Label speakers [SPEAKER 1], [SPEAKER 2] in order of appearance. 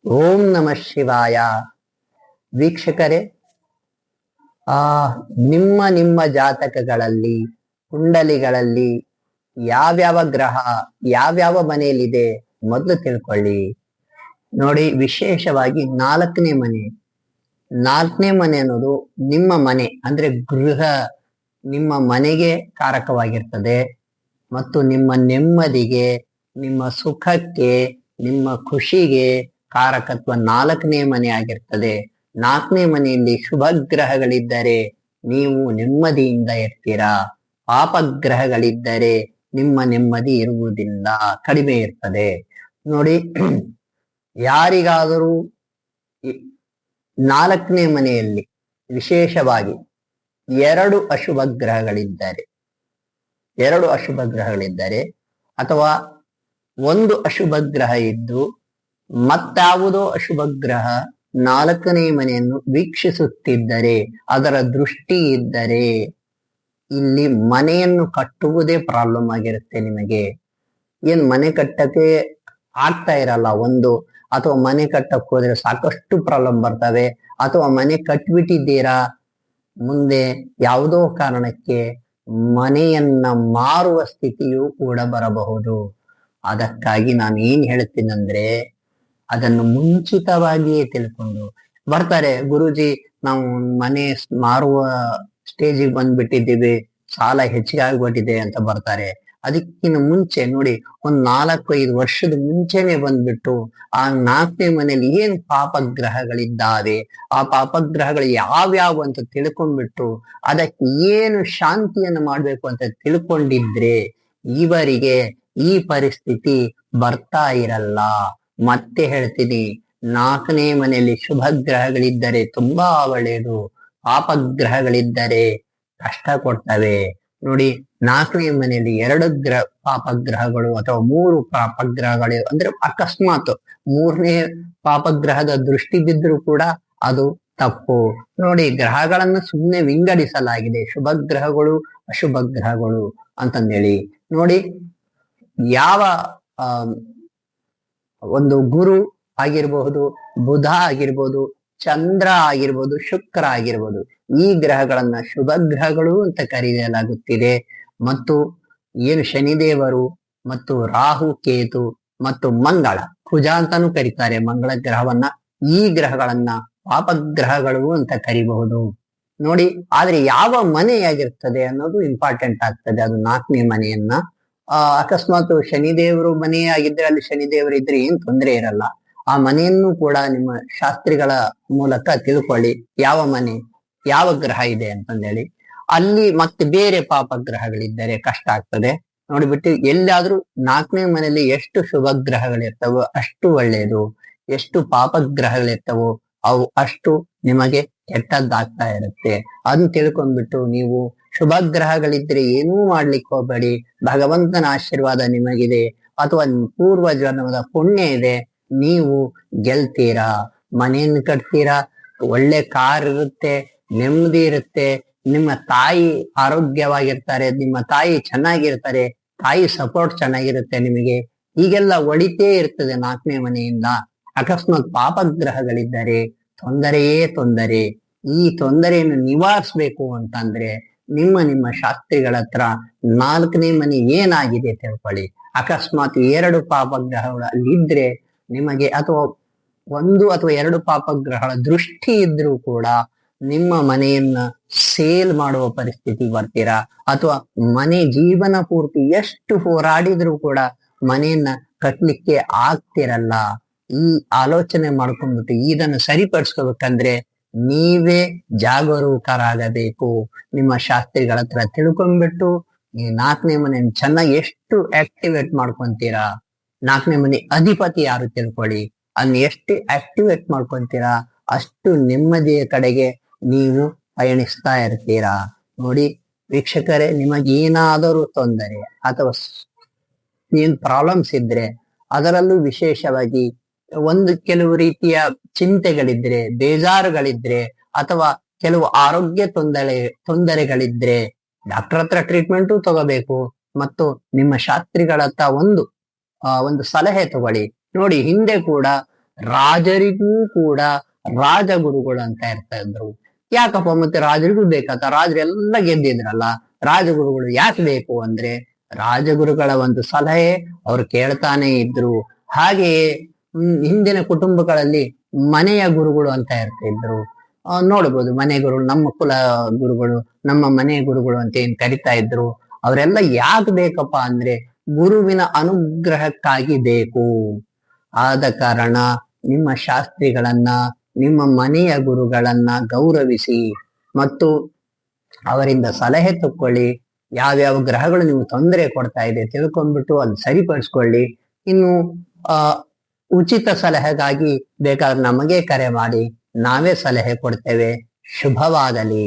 [SPEAKER 1] ಓಂ ನಮಃ ಶಿವಾಯ. ವೀಕ್ಷಕರೇ, ಆ ನಿಮ್ಮ ನಿಮ್ಮ ಜಾತಕಗಳಲ್ಲಿ ಕುಂಡಲಿಗಳಲ್ಲಿ ಯಾವ್ಯಾವ ಗ್ರಹ ಯಾವ್ಯಾವ ಮನೆಯಲ್ಲಿದೆ ಮೊದಲು ತಿಳ್ಕೊಳ್ಳಿ. ನೋಡಿ, ವಿಶೇಷವಾಗಿ ನಾಲ್ಕನೇ ಮನೆ ಅನ್ನೋದು ನಿಮ್ಮ ಮನೆ ಅಂದ್ರೆ ಗೃಹ, ನಿಮ್ಮ ಮನೆಗೆ ಕಾರಕವಾಗಿರ್ತದೆ ಮತ್ತು ನಿಮ್ಮ ನೆಮ್ಮದಿಗೆ, ನಿಮ್ಮ ಸುಖಕ್ಕೆ, ನಿಮ್ಮ ಖುಷಿಗೆ ಕಾರಕತ್ವ 4ನೇ ಮನೆ ಆಗಿರ್ತದೆ. 4ನೇ ಮನೆಯಲ್ಲಿ ಶುಭ ಗ್ರಹಗಳಿದ್ದರೆ ನೀವು ನೆಮ್ಮದಿಯಿಂದ ಇರ್ತೀರಾ. ಪಾಪಗ್ರಹಗಳಿದ್ದರೆ ನಿಮ್ಮ ನೆಮ್ಮದಿ ಇರುವುದಿಲ್ಲ, ಕಡಿಮೆ ಇರ್ತದೆ. ನೋಡಿ, ಯಾರಿಗಾದರೂ 4ನೇ ಮನೆಯಲ್ಲಿ ವಿಶೇಷವಾಗಿ ಎರಡು ಅಶುಭ ಗ್ರಹಗಳಿದ್ದರೆ ಅಥವಾ ಒಂದು ಅಶುಭ ಗ್ರಹ ಇದ್ದು ಮತ್ತಾವುದೋ ಅಶುಭ ಗ್ರಹ 4ನೇ ಮನೆಯನ್ನು ವೀಕ್ಷಿಸುತ್ತಿದ್ದರೆ, ಅದರ ದೃಷ್ಟಿ ಇದ್ದರೆ ಇಲ್ಲಿ ಮನೆಯನ್ನು ಕಟ್ಟುವುದೇ ಪ್ರಾಬ್ಲಮ್ ಆಗಿರುತ್ತೆ. ನಿಮಗೆ ಮನೆ ಕಟ್ಟಕ್ಕೆ ಆಗ್ತಾ ಇರಲ್ಲ ಒಂದು, ಅಥವಾ ಮನೆ ಕಟ್ಟಕ್ ಹೋದ್ರೆ ಸಾಕಷ್ಟು ಪ್ರಾಬ್ಲಮ್ ಬರ್ತವೆ, ಅಥವಾ ಮನೆ ಕಟ್ಬಿಟ್ಟಿದ್ದೀರಾ, ಮುಂದೆ ಯಾವುದೋ ಕಾರಣಕ್ಕೆ ಮನೆಯನ್ನ ಮಾರುವ ಸ್ಥಿತಿಯೂ ಕೂಡ ಬರಬಹುದು. ಅದಕ್ಕಾಗಿ ನಾನು ಏನ್ ಹೇಳ್ತೀನಂದ್ರೆ, ಅದನ್ನು ಮುಂಚಿತವಾಗಿಯೇ ತಿಳ್ಕೊಂಡು ಬರ್ತಾರೆ. ಗುರೂಜಿ, ನಾವು ಮನೆ ಮಾರುವ ಸ್ಟೇಜಿಗೆ ಬಂದ್ಬಿಟ್ಟಿದ್ದೀವಿ, ಸಾಲ ಹೆಚ್ಚಿಗೆ ಆಗ್ಬಿಟ್ಟಿದೆ ಅಂತ ಬರ್ತಾರೆ. ಅದಕ್ಕಿಂತ ಮುಂಚೆ ನೋಡಿ, ಒಂದ್ 4-5 ವರ್ಷದ ಮುಂಚೆನೆ ಬಂದ್ಬಿಟ್ಟು ಆ 4ನೇ ಮನೆಯಲ್ಲಿ ಏನ್ ಪಾಪಗ್ರಹಗಳಿದ್ದಾವೆ, ಆ ಪಾಪಗ್ರಹಗಳು ಯಾವ್ಯಾವು ಅಂತ ತಿಳ್ಕೊಂಡ್ಬಿಟ್ಟು ಅದಕ್ಕೆ ಏನು ಶಾಂತಿಯನ್ನು ಮಾಡ್ಬೇಕು ಅಂತ ತಿಳ್ಕೊಂಡಿದ್ರೆ ಇವರಿಗೆ ಈ ಪರಿಸ್ಥಿತಿ ಬರ್ತಾ ಇರಲ್ಲ. ಮತ್ತೆ ಹೇಳ್ತೀನಿ, 4ನೇ ಮನೆಯಲ್ಲಿ ಶುಭ ಗ್ರಹಗಳಿದ್ದರೆ ತುಂಬಾ ಒಳ್ಳೆಯದು, ಪಾಪಗ್ರಹಗಳಿದ್ದರೆ ಕಷ್ಟ ಕೊಡ್ತವೆ. ನೋಡಿ, 4ನೇ ಮನೆಯಲ್ಲಿ 2 ಪಾಪಗ್ರಹಗಳು ಅಥವಾ 3 ಪಾಪಗ್ರಹಗಳು ಅಂದ್ರೆ ಅಕಸ್ಮಾತ್ 3ನೇ ಪಾಪಗ್ರಹದ ದೃಷ್ಟಿ ಬಿದ್ದರೂ ಕೂಡ ಅದು ತಪ್ಪು. ನೋಡಿ, ಗ್ರಹಗಳನ್ನ ಸುಮ್ಮನೆ ವಿಂಗಡಿಸಲಾಗಿದೆ, ಶುಭ ಗ್ರಹಗಳು ಅಶುಭ ಗ್ರಹಗಳು ಅಂತಂದೇಳಿ. ನೋಡಿ, ಯಾವ ಒಂದು ಗುರು ಆಗಿರಬಹುದು, ಬುಧ ಆಗಿರ್ಬೋದು, ಚಂದ್ರ ಆಗಿರ್ಬೋದು, ಶುಕ್ರ ಆಗಿರ್ಬೋದು, ಈ ಗ್ರಹಗಳನ್ನ ಶುಭ ಗ್ರಹಗಳು ಅಂತ ಕರೆಯಲಾಗುತ್ತಿದೆ. ಮತ್ತು ಏನು ಶನಿದೇವರು ಮತ್ತು ರಾಹು ಕೇತು ಮತ್ತು ಮಂಗಳ, ಕುಜ ಅಂತಾನು ಕರೀತಾರೆ ಮಂಗಳ ಗ್ರಹವನ್ನ, ಈ ಗ್ರಹಗಳನ್ನ ಪಾಪಗ್ರಹಗಳು ಅಂತ ಕರಿಬಹುದು. ನೋಡಿ, ಆದ್ರೆ ಯಾವ ಮನೆಯಾಗಿರ್ತದೆ ಅನ್ನೋದು ಇಂಪಾರ್ಟೆಂಟ್ ಆಗ್ತದೆ. ಅದು 4ನೇ ಮನೆಯನ್ನ ಅಕಸ್ಮಾತ್ ಶನಿದೇವರು ಮನೆ ಆಗಿದ್ರೆ, ಅಲ್ಲಿ ಶನಿದೇವರು ಇದ್ರೆ ಏನ್ ತೊಂದರೆ ಇರಲ್ಲ. ಆ ಮನೆಯನ್ನು ಕೂಡ ನಿಮ್ಮ ಶಾಸ್ತ್ರಿಗಳ ಮೂಲಕ ತಿಳ್ಕೊಳ್ಳಿ, ಯಾವ ಮನೆ ಯಾವ ಗ್ರಹ ಇದೆ ಅಂತಂದೇಳಿ. ಅಲ್ಲಿ ಮತ್ತೆ ಬೇರೆ ಪಾಪಗ್ರಹಗಳಿದ್ದರೆ ಕಷ್ಟ ಆಗ್ತದೆ. ನೋಡ್ಬಿಟ್ಟು ಎಲ್ಲಾದ್ರೂ 4ನೇ ಮನೆಯಲ್ಲಿ ಎಷ್ಟು ಶುಭ ಗ್ರಹಗಳಿರ್ತವೋ ಅಷ್ಟು ಒಳ್ಳೆಯದು, ಎಷ್ಟು ಪಾಪಗ್ರಹಗಳಿರ್ತವೋ ಅವು ಅಷ್ಟು ನಿಮಗೆ ಕೆಟ್ಟದ್ದಾಗ್ತಾ ಇರುತ್ತೆ. ಅದನ್ನ ತಿಳ್ಕೊಂಡ್ಬಿಟ್ಟು ನೀವು ಶುಭ ಗ್ರಹಗಳಿದ್ರೆ ಏನೂ ಮಾಡ್ಲಿಕ್ಕೆ ಹೋಗ್ಬೇಡಿ, ಭಗವಂತನ ಆಶೀರ್ವಾದ ನಿಮಗಿದೆ ಅಥವಾ ಪೂರ್ವ ಜನ್ಮದ ಪುಣ್ಯ ಇದೆ, ನೀವು ಗೆಲ್ತೀರಾ, ಮನೆಯನ್ನು ಕಟ್ತೀರಾ, ಒಳ್ಳೆ ಕಾರ್ ಇರುತ್ತೆ, ನೆಮ್ಮದಿ ಇರುತ್ತೆ, ನಿಮ್ಮ ತಾಯಿ ಆರೋಗ್ಯವಾಗಿರ್ತಾರೆ, ನಿಮ್ಮ ತಾಯಿ ಚೆನ್ನಾಗಿರ್ತಾರೆ, ತಾಯಿ ಸಪೋರ್ಟ್ ಚೆನ್ನಾಗಿರುತ್ತೆ ನಿಮಗೆ. ಹೀಗೆಲ್ಲ ಒಳಿತೇ ಇರ್ತದೆ 4ನೇ ಮನೆಯಿಂದ. ಅಕಸ್ಮಾತ್ ಪಾಪಗ್ರಹಗಳಿದ್ದರೆ ತೊಂದರೆಯೇ ತೊಂದರೆ. ಈ ತೊಂದರೆಯನ್ನು ನಿವಾರಿಸ್ಬೇಕು ಅಂತಂದ್ರೆ ನಿಮ್ಮ ಶಾಸ್ತ್ರಿಗಳ ಹತ್ರ 4ನೇ ಮನೆ ಏನಾಗಿದೆ ತಿಳ್ಕೊಳ್ಳಿ. ಅಕಸ್ಮಾತ್ 2 ಪಾಪಗ್ರಹಗಳು ಅಲ್ಲಿದ್ರೆ ನಿಮಗೆ, ಅಥವಾ 1 ಅಥವಾ 2 ಪಾಪಗ್ರಹಗಳ ದೃಷ್ಟಿ ಇದ್ರೂ ಕೂಡ ನಿಮ್ಮ ಮನೆಯನ್ನ ಸೇಲ್ ಮಾಡುವ ಪರಿಸ್ಥಿತಿ ಬರ್ತೀರಾ, ಅಥವಾ ಮನೆ ಜೀವನ ಪೂರ್ತಿ ಎಷ್ಟು ಹೋರಾಡಿದ್ರು ಕೂಡ ಮನೆಯನ್ನ ಕಟ್ಲಿಕ್ಕೆ ಆಗ್ತಿರಲ್ಲ. ಈ ಆಲೋಚನೆ ಮಾಡ್ಕೊಂಡ್ಬಿಟ್ಟು ಇದನ್ನು ಸರಿಪಡಿಸ್ಕೋಬೇಕಂದ್ರೆ ನೀವೇ ಜಾಗರೂಕರಾಗಬೇಕು. ನಿಮ್ಮ ಶಾಸ್ತ್ರಿಗಳ ಹತ್ರ ತಿಳ್ಕೊಂಡ್ಬಿಟ್ಟು ಈ 4ನೇ ಮನೆಯನ್ನು ಚೆನ್ನಾಗಿ ಎಷ್ಟು ಆಕ್ಟಿವೇಟ್ ಮಾಡ್ಕೊಂತೀರಾ, 4ನೇ ಮನೆ ಅಧಿಪತಿ ಯಾರು ತಿಳ್ಕೊಳ್ಳಿ, ಅದನ್ನ ಎಷ್ಟು ಆಕ್ಟಿವೇಟ್ ಮಾಡ್ಕೊಂತೀರಾ ಅಷ್ಟು ನೆಮ್ಮದಿಯ ಕಡೆಗೆ ನೀವು ಪಯಣಿಸ್ತಾ ಇರ್ತೀರಾ. ನೋಡಿ ವೀಕ್ಷಕರೇ, ನಿಮಗೇನಾದರೂ ತೊಂದರೆ ಅಥವಾ ಏನ್ ಪ್ರಾಬ್ಲಮ್ಸ್ ಇದ್ರೆ, ಅದರಲ್ಲೂ ವಿಶೇಷವಾಗಿ ಕೆಲವು ರೀತಿಯ ಚಿಂತೆಗಳಿದ್ರೆ, ಬೇಜಾರುಗಳಿದ್ರೆ, ಅಥವಾ ಕೆಲವು ಆರೋಗ್ಯ ತೊಂದರೆಗಳಿದ್ರೆ ಡಾಕ್ಟರ್ ಹತ್ರ ಟ್ರೀಟ್ಮೆಂಟು ತಗೋಬೇಕು ಮತ್ತು ನಿಮ್ಮ ಶಾಸ್ತ್ರಿಗಳ ಹತ್ರ ಒಂದು ಸಲಹೆ ತಗೊಳ್ಳಿ. ನೋಡಿ, ಹಿಂದೆ ಕೂಡ ರಾಜರಿಗೂ ಕೂಡ ರಾಜಗುರುಗಳು ಅಂತ ಇರ್ತಾ ಇದ್ರು. ಯಾಕಪ್ಪ ಮತ್ತೆ ರಾಜರಿಗೂ ಬೇಕಾತ? ರಾಜರೆಲ್ಲ ಗೆದ್ದಿದ್ರಲ್ಲ, ರಾಜಗುರುಗಳು ಯಾಕೆ ಬೇಕು ಅಂದ್ರೆ ರಾಜಗುರುಗಳ ಒಂದು ಸಲಹೆ ಅವ್ರು ಕೇಳ್ತಾನೆ ಇದ್ರು. ಹಾಗೆಯೇ ಹಿಂದಿನ ಕುಟುಂಬಗಳಲ್ಲಿ ಮನೆಯ ಗುರುಗಳು ಅಂತ ಇರ್ತಾ ಇದ್ರು. ನೋಡ್ಬೋದು, ಮನೆ ಗುರುಗಳು, ನಮ್ಮ ಕುಲ ಗುರುಗಳು, ನಮ್ಮ ಮನೆ ಗುರುಗಳು ಅಂತ ಏನ್ ಕರಿತಾ ಇದ್ರು. ಅವರೆಲ್ಲ ಯಾಕೆ ಬೇಕಪ್ಪ ಅಂದ್ರೆ ಗುರುವಿನ ಅನುಗ್ರಹಕ್ಕಾಗಿ ಬೇಕು. ಆದ ಕಾರಣ ನಿಮ್ಮ ಶಾಸ್ತ್ರಿಗಳನ್ನ, ನಿಮ್ಮ ಮನೆಯ ಗುರುಗಳನ್ನ ಗೌರವಿಸಿ ಮತ್ತು ಅವರಿಂದ ಸಲಹೆ ತಕ್ಕೊಳ್ಳಿ. ಯಾವ್ಯಾವ ಗ್ರಹಗಳು ನಿಮ್ಗೆ ತೊಂದರೆ ಕೊಡ್ತಾ ಇದೆ ತಿಳ್ಕೊಂಡ್ಬಿಟ್ಟು ಅದು ಸರಿಪಡಿಸ್ಕೊಳ್ಳಿ. ಇನ್ನು ಉಚಿತ ಸಲಹೆಗಾಗಿ ಬೇಕಾದ್ರೆ ನಮಗೆ ಕರೆ ಮಾಡಿ, ನಾವೇ ಸಲಹೆ ಕೊಡ್ತೇವೆ. ಶುಭವಾಗಲಿ.